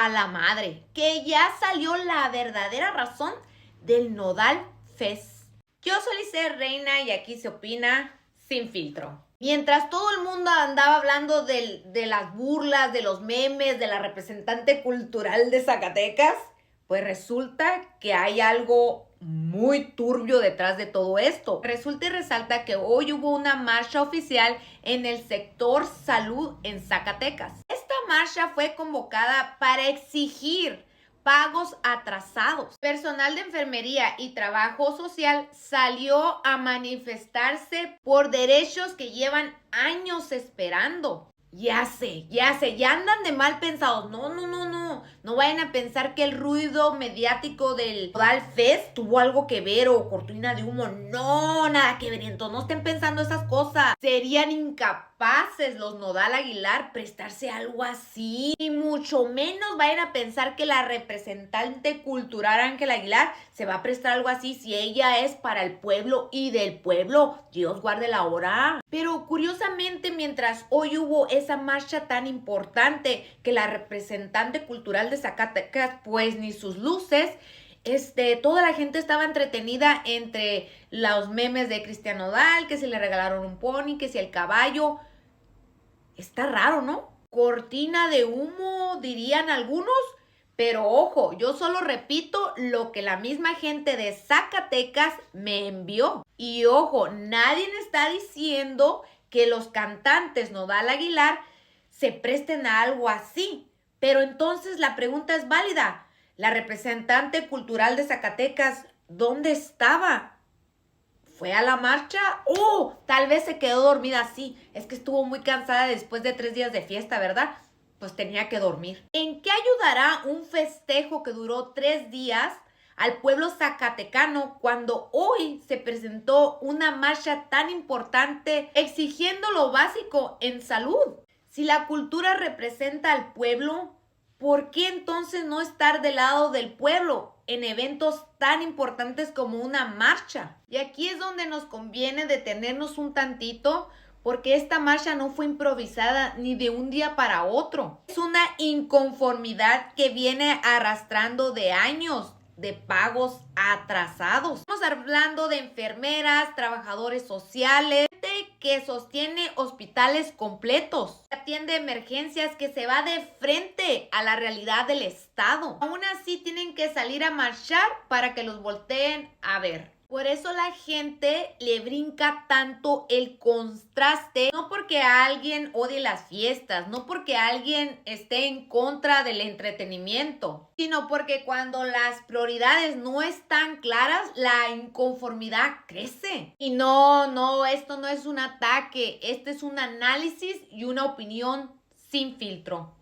a la madre, que ya salió la verdadera razón del Nodal Fest. Yo soy Lice Reina y aquí se opina sin filtro. Mientras todo el mundo andaba hablando de las burlas, de los memes, de la representante cultural de Zacatecas, pues resulta que hay algo muy turbio detrás de todo esto. Resulta y resalta que hoy hubo una marcha oficial en el sector salud en Zacatecas. Esta marcha fue convocada para exigir pagos atrasados. Personal de enfermería y trabajo social salió a manifestarse por derechos que llevan años esperando. Ya sé, ya andan de mal pensados. No vayan a pensar que el ruido mediático del Nodal Fest tuvo algo que ver o cortina de humo. No, nada que ver. Entonces no estén pensando esas cosas. Serían incapaces los Nodal Aguilar prestarse algo así. Y mucho menos vayan a pensar que la representante cultural Ángela Aguilar se va a prestar algo así si ella es para el pueblo y del pueblo. Dios guarde la hora. Pero curiosamente, mientras hoy hubo esa marcha tan importante que la representante cultural de Zacatecas, pues ni sus luces, toda la gente estaba entretenida entre los memes de Cristian Nodal, que si le regalaron un pony, que si el caballo. Está raro, ¿no? Cortina de humo, dirían algunos. Pero ojo, yo solo repito lo que la misma gente de Zacatecas me envió. Y ojo, nadie está diciendo que los cantantes Nodal Aguilar se presten a algo así. Pero entonces la pregunta es válida. La representante cultural de Zacatecas, ¿dónde estaba? ¿Fue a la marcha? ¡Oh! Tal vez se quedó dormida. Sí, es que estuvo muy cansada después de 3 días de fiesta, ¿verdad? Pues tenía que dormir. ¿En qué ayudará un festejo que duró 3 días al pueblo zacatecano cuando hoy se presentó una marcha tan importante exigiendo lo básico en salud? Si la cultura representa al pueblo, ¿por qué entonces no estar del lado del pueblo en eventos tan importantes como una marcha? Y aquí es donde nos conviene detenernos un tantito, porque esta marcha no fue improvisada ni de un día para otro. Es una inconformidad que viene arrastrando de años de pagos atrasados. Estamos hablando de enfermeras, trabajadores sociales, que sostiene hospitales completos, atiende emergencias, que se va de frente a la realidad del Estado. Aún así tienen que salir a marchar para que los volteen a ver. Por eso la gente le brinca tanto el contraste, no porque alguien odie las fiestas, no porque alguien esté en contra del entretenimiento, sino porque cuando las prioridades no están claras, la inconformidad crece. Y no, esto no es un ataque, este es un análisis y una opinión sin filtro.